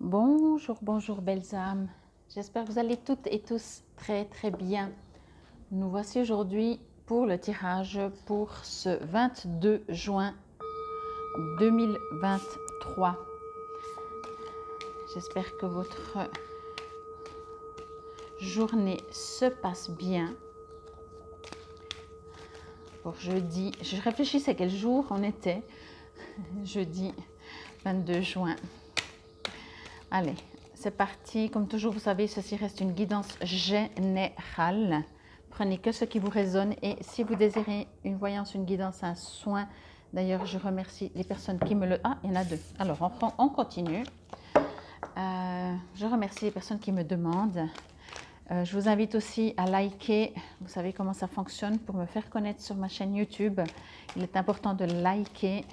Bonjour, bonjour belles âmes. J'espère que vous allez toutes et tous très très bien. Nous voici aujourd'hui pour le tirage pour ce 22 juin 2023. J'espère que votre journée se passe bien. Pour jeudi, je réfléchissais quel jour on était. Jeudi 22 juin. Allez, c'est parti. Comme toujours, vous savez, ceci reste une guidance générale. Prenez que ce qui vous résonne et si vous désirez une voyance, une guidance, un soin, d'ailleurs, je remercie les personnes qui me le... Ah, il y en a deux. Alors, on continue. Je remercie les personnes qui me demandent. Je vous invite aussi à liker. Vous savez comment ça fonctionne pour me faire connaître sur ma chaîne YouTube. Il est important de liker.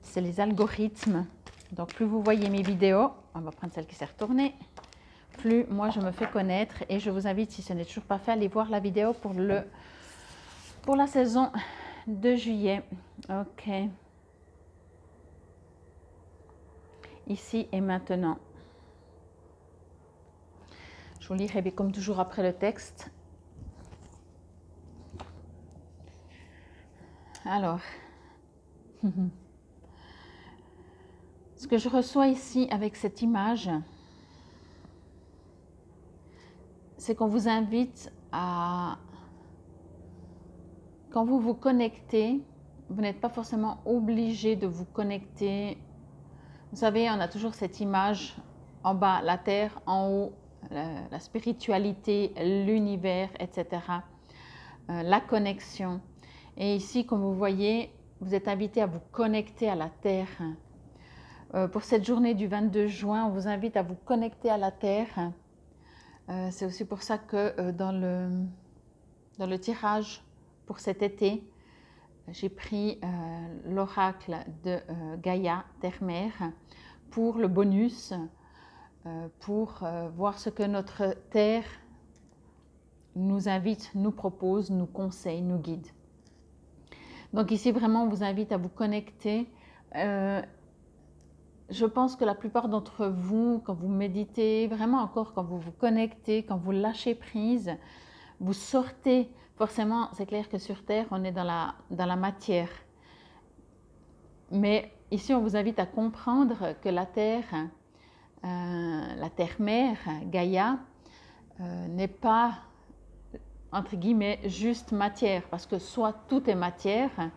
C'est les algorithmes. Donc, plus vous voyez mes vidéos, on va prendre celle qui s'est retournée, plus moi je me fais connaître et je vous invite, si ce n'est toujours pas fait, à aller voir la vidéo pour la saison de juillet. Ok. Ici et maintenant. Je vous lirai comme toujours après le texte. Alors, ce que je reçois ici avec cette image, c'est qu'on vous invite à, quand vous vous connectez, vous n'êtes pas forcément obligé de vous connecter. Vous savez, on a toujours cette image en bas, la terre, en haut, la spiritualité, l'univers, etc. La connexion. Et ici, comme vous voyez, vous êtes invité à vous connecter à la terre. Pour cette journée du 22 juin, on vous invite à vous connecter à la terre. C'est aussi pour ça que dans le tirage pour cet été, j'ai pris l'oracle de Gaïa, Terre-Mère, pour le bonus, pour voir ce que notre Terre nous invite, nous propose, nous conseille, nous guide. Donc ici, vraiment, on vous invite à vous connecter. Je pense que la plupart d'entre vous, quand vous méditez, vraiment encore quand vous vous connectez, quand vous lâchez prise, vous sortez. Forcément, c'est clair que sur Terre, on est dans la matière. Mais ici, on vous invite à comprendre que la Terre mère, Gaïa, n'est pas, entre guillemets, juste matière. Parce que soit tout est matière,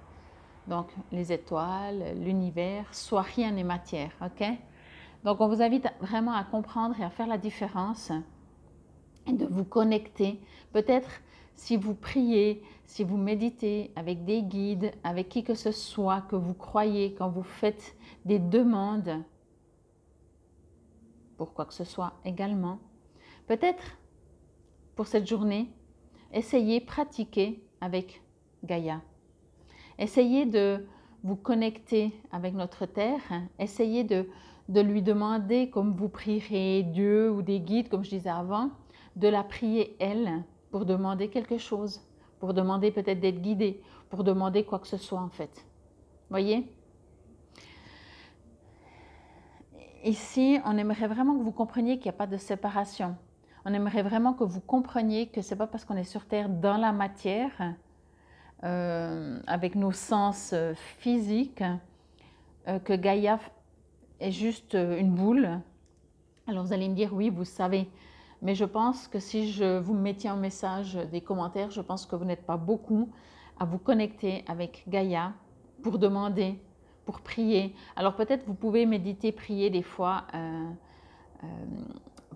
donc les étoiles, l'univers, soit rien n'est matière. Ok? Donc, on vous invite vraiment à comprendre et à faire la différence et de vous connecter. Peut-être si vous priez, si vous méditez avec des guides, avec qui que ce soit que vous croyez, quand vous faites des demandes, pour quoi que ce soit également, peut-être pour cette journée, essayez, pratiquer avec Gaïa. Essayez de vous connecter avec notre Terre, essayez de lui demander, comme vous prierez Dieu ou des guides, comme je disais avant, de la prier elle pour demander quelque chose, pour demander peut-être d'être guidé, pour demander quoi que ce soit en fait. Voyez? Ici, on aimerait vraiment que vous compreniez qu'il n'y a pas de séparation. On aimerait vraiment que vous compreniez que ce n'est pas parce qu'on est sur Terre dans la matière, avec nos sens physiques, que Gaïa est juste une boule. Alors vous allez me dire, oui, vous savez. Mais je pense que si je vous mettais en message des commentaires, je pense que vous n'êtes pas beaucoup à vous connecter avec Gaïa pour demander, pour prier. Alors peut-être vous pouvez méditer, prier des fois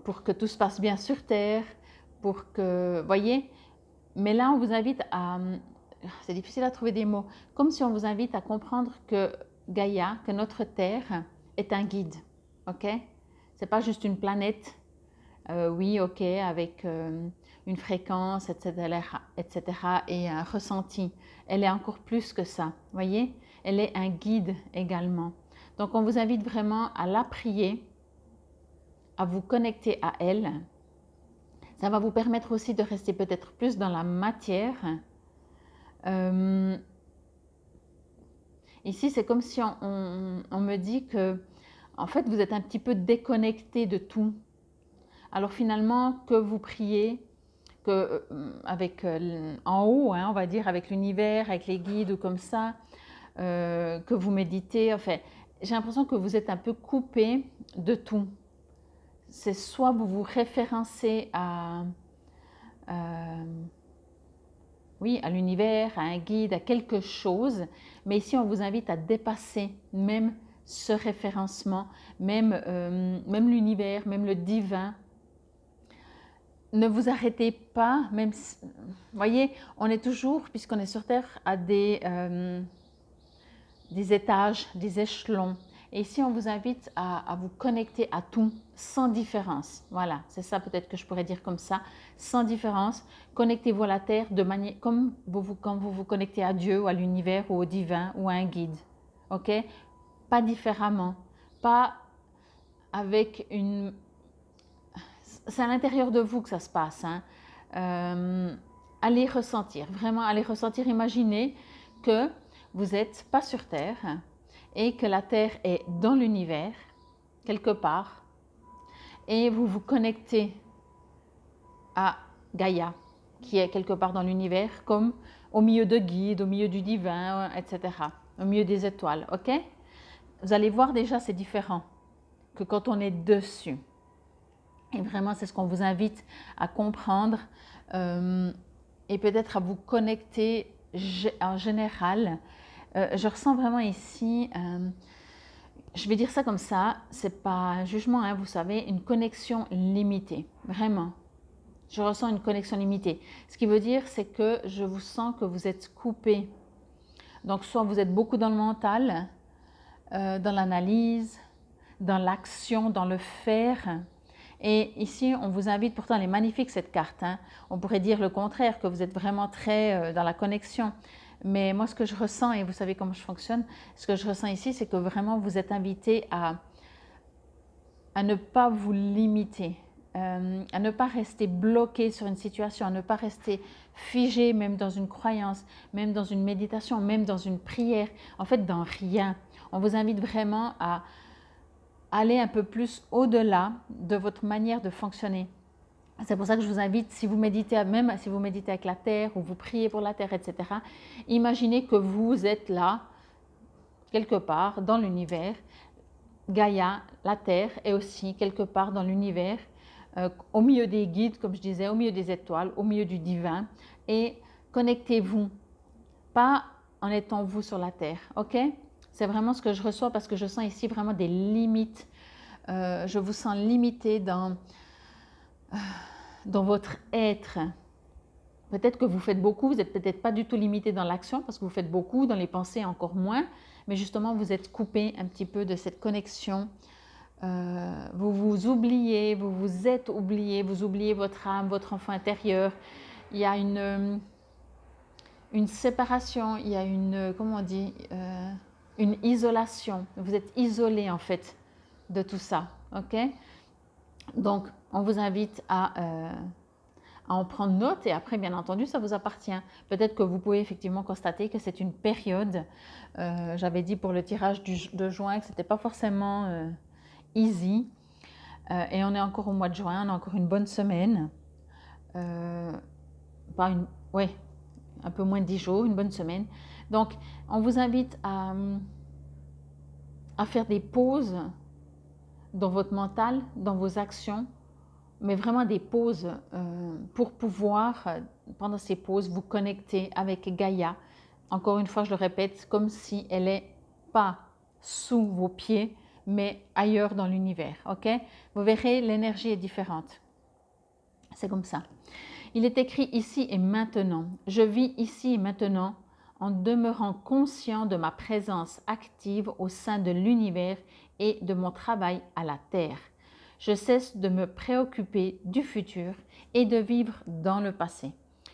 pour que tout se passe bien sur Terre, pour que, voyez. Mais là, on vous invite à, c'est difficile à trouver des mots, comme si on vous invite à comprendre que Gaïa, que notre Terre est un guide, ok? C'est pas juste une planète, oui, ok, avec une fréquence, etc., et un ressenti. Elle est encore plus que ça, voyez? Elle est un guide également. Donc, on vous invite vraiment à la prier, à vous connecter à elle. Ça va vous permettre aussi de rester peut-être plus dans la matière. Ici, c'est comme si on me dit que en fait, vous êtes un petit peu déconnecté de tout. Alors finalement, que vous priez, que, en haut, hein, on va dire, avec l'univers, avec les guides ou comme ça, que vous méditez, enfin, j'ai l'impression que vous êtes un peu coupé de tout. C'est soit vous vous référencez oui, à l'univers, à un guide, à quelque chose, mais ici on vous invite à dépasser même ce référencement, même l'univers, même le divin. Ne vous arrêtez pas, même si, vous voyez, on est toujours, puisqu'on est sur Terre, à des étages, des échelons. Et ici, on vous invite à vous connecter à tout, sans différence. Voilà, c'est ça peut-être que je pourrais dire comme ça, sans différence. Connectez-vous à la Terre de manière comme quand vous vous connectez à Dieu, ou à l'univers, ou au divin, ou à un guide. Ok? Pas différemment, pas avec une... C'est à l'intérieur de vous que ça se passe. Hein. Allez ressentir, vraiment allez ressentir, imaginez que vous n'êtes pas sur Terre et que la Terre est dans l'univers, quelque part, et vous vous connectez à Gaïa, qui est quelque part dans l'univers, comme au milieu de guides, au milieu du divin, etc., au milieu des étoiles, ok? Vous allez voir déjà, c'est différent que quand on est dessus. Et vraiment, c'est ce qu'on vous invite à comprendre et peut-être à vous connecter en général. Je ressens vraiment ici, je vais dire ça comme ça, c'est pas un jugement, hein, vous savez, une connexion limitée, vraiment. Je ressens une connexion limitée. Ce qui veut dire, c'est que je vous sens que vous êtes coupé. Donc, soit vous êtes beaucoup dans le mental, dans l'analyse, dans l'action, dans le faire. Et ici, on vous invite, pourtant elle est magnifique cette carte, hein. On pourrait dire le contraire, que vous êtes vraiment très dans la connexion. Mais moi, ce que je ressens, et vous savez comment je fonctionne, ce que je ressens ici, c'est que vraiment vous êtes invité à ne pas vous limiter, à ne pas rester bloqué sur une situation, à ne pas rester figé même dans une croyance, même dans une méditation, même dans une prière, en fait dans rien. On vous invite vraiment à aller un peu plus au-delà de votre manière de fonctionner. C'est pour ça que je vous invite, si vous méditez, même si vous méditez avec la Terre ou vous priez pour la Terre, etc., imaginez que vous êtes là, quelque part dans l'univers. Gaïa, la Terre, est aussi quelque part dans l'univers, au milieu des guides, comme je disais, au milieu des étoiles, au milieu du divin. Et connectez-vous, pas en étant vous sur la Terre, ok? C'est vraiment ce que je reçois parce que je sens ici vraiment des limites. Je vous sens limité dans votre être. Peut-être que vous faites beaucoup, vous n'êtes peut-être pas du tout limité dans l'action parce que vous faites beaucoup, dans les pensées encore moins, mais justement vous êtes coupé un petit peu de cette connexion. Vous vous oubliez, vous vous êtes oublié, vous oubliez votre âme, votre enfant intérieur. Il y a une séparation, il y a comment on dit, une isolation. Vous êtes isolé en fait de tout ça, ok? Donc, on vous invite à en prendre note et après, bien entendu, ça vous appartient. Peut-être que vous pouvez effectivement constater que c'est une période. J'avais dit pour le tirage de juin que ce n'était pas forcément easy. Et on est encore au mois de juin, on a encore une bonne semaine. Ouais, un peu moins de 10 jours, une bonne semaine. Donc, on vous invite à faire des pauses dans votre mental, dans vos actions, mais vraiment des pauses pour pouvoir, pendant ces pauses, vous connecter avec Gaïa. Encore une fois, je le répète, comme si elle n'est pas sous vos pieds, mais ailleurs dans l'univers. Ok? Vous verrez, l'énergie est différente. C'est comme ça. Il est écrit ici et maintenant. Je vis ici et maintenant en demeurant conscient de ma présence active au sein de l'univers et de mon travail à la Terre. Je cesse de me préoccuper du futur et de vivre dans le passé.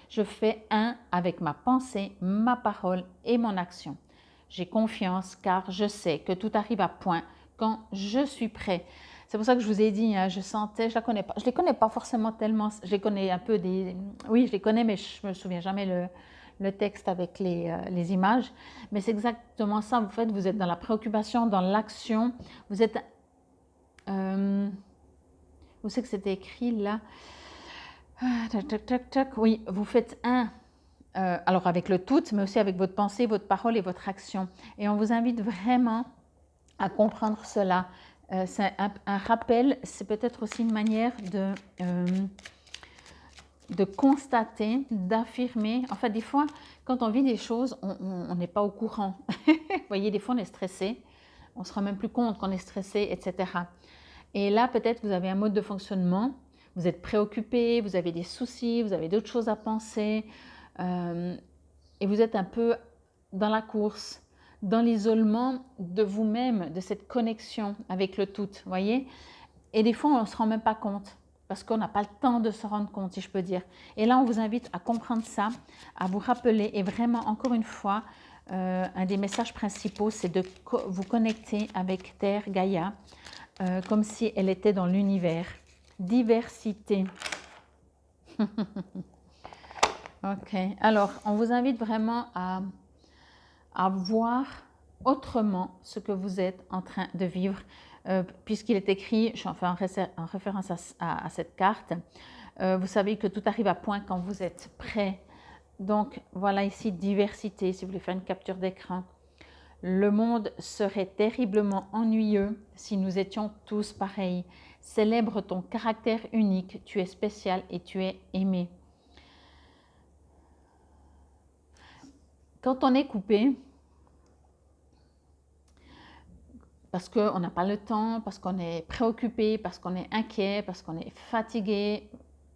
Je fais un avec ma pensée, ma parole et mon action. J'ai confiance car je sais que tout arrive à point quand je suis prêt. C'est pour ça que je vous ai dit, hein, je sentais, je la connais pas, je les connais pas forcément tellement, je les connais un peu oui je les connais mais je me souviens jamais le texte avec les images, mais c'est exactement ça, en fait, vous êtes dans la préoccupation, dans l'action, vous êtes où c'est que c'était écrit là? Tac, tac, tac, tac. Oui, vous faites un. Alors avec le tout, mais aussi avec votre pensée, votre parole et votre action. Et on vous invite vraiment à comprendre cela. C'est un rappel, c'est peut-être aussi une manière de constater, d'affirmer. En fait, des fois, quand on vit des choses, on n'est pas au courant. Vous voyez, des fois, on est stressé. On ne se rend même plus compte qu'on est stressé, etc. Et là, peut-être vous avez un mode de fonctionnement. Vous êtes préoccupé, vous avez des soucis, vous avez d'autres choses à penser. Et vous êtes un peu dans la course, dans l'isolement de vous-même, de cette connexion avec le tout, voyez. Et des fois, on ne se rend même pas compte, parce qu'on n'a pas le temps de se rendre compte, si je peux dire. Et là, on vous invite à comprendre ça, à vous rappeler, et vraiment, encore une fois, un des messages principaux, c'est de vous connecter avec Terre, Gaïa, comme si elle était dans l'univers. Diversité. Ok, alors on vous invite vraiment à voir autrement ce que vous êtes en train de vivre, puisqu'il est écrit, je fais en référence à cette carte, vous savez que tout arrive à point quand vous êtes prêt. Donc voilà ici diversité, si vous voulez faire une capture d'écran. Le monde serait terriblement ennuyeux si nous étions tous pareils. Célèbre ton caractère unique, tu es spécial et tu es aimé. Quand on est coupé, parce qu'on n'a pas le temps, parce qu'on est préoccupé, parce qu'on est inquiet, parce qu'on est fatigué,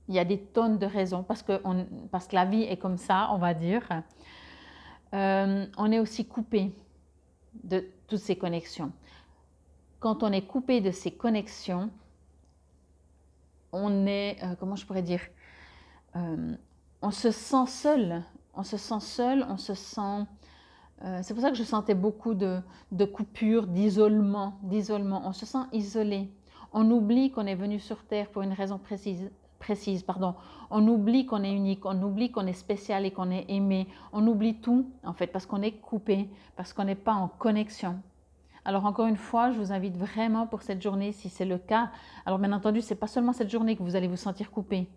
il y a des tonnes de raisons, parce que la vie est comme ça, on va dire. On est aussi coupé de toutes ces connexions. Quand on est coupé de ces connexions, on est, comment je pourrais dire, on se sent seul, on se sent seul, on se sent... c'est pour ça que je sentais beaucoup de coupures, d'isolement. On se sent isolé. On oublie qu'on est venu sur Terre pour une raison précise. On oublie qu'on est unique, on oublie qu'on est spécial et qu'on est aimé. On oublie tout, en fait, parce qu'on est coupé, parce qu'on n'est pas en connexion. Alors encore une fois, je vous invite vraiment pour cette journée, si c'est le cas. Alors bien entendu, ce n'est pas seulement cette journée que vous allez vous sentir coupé.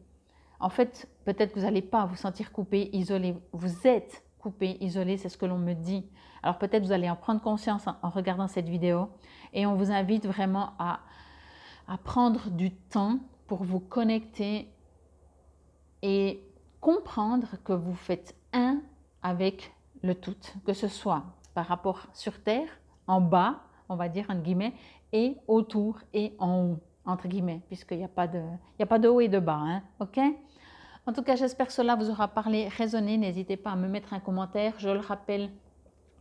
En fait, peut-être que vous n'allez pas vous sentir coupé, isolé. Vous êtes coupé, isolé, c'est ce que l'on me dit. Alors peut-être vous allez en prendre conscience en regardant cette vidéo. Et on vous invite vraiment à prendre du temps pour vous connecter et comprendre que vous faites un avec le tout. Que ce soit par rapport sur Terre, en bas, on va dire entre guillemets, et autour et en haut, entre guillemets, puisqu'il n'y a pas de haut et de bas, hein, ok? En tout cas, j'espère que cela vous aura parlé, résonné. N'hésitez pas à me mettre un commentaire. Je le rappelle,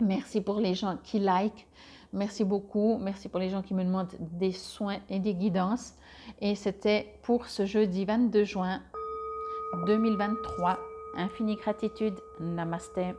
merci pour les gens qui like. Merci beaucoup. Merci pour les gens qui me demandent des soins et des guidances. Et c'était pour ce jeudi 22 juin 2023. Infinie gratitude. Namasté.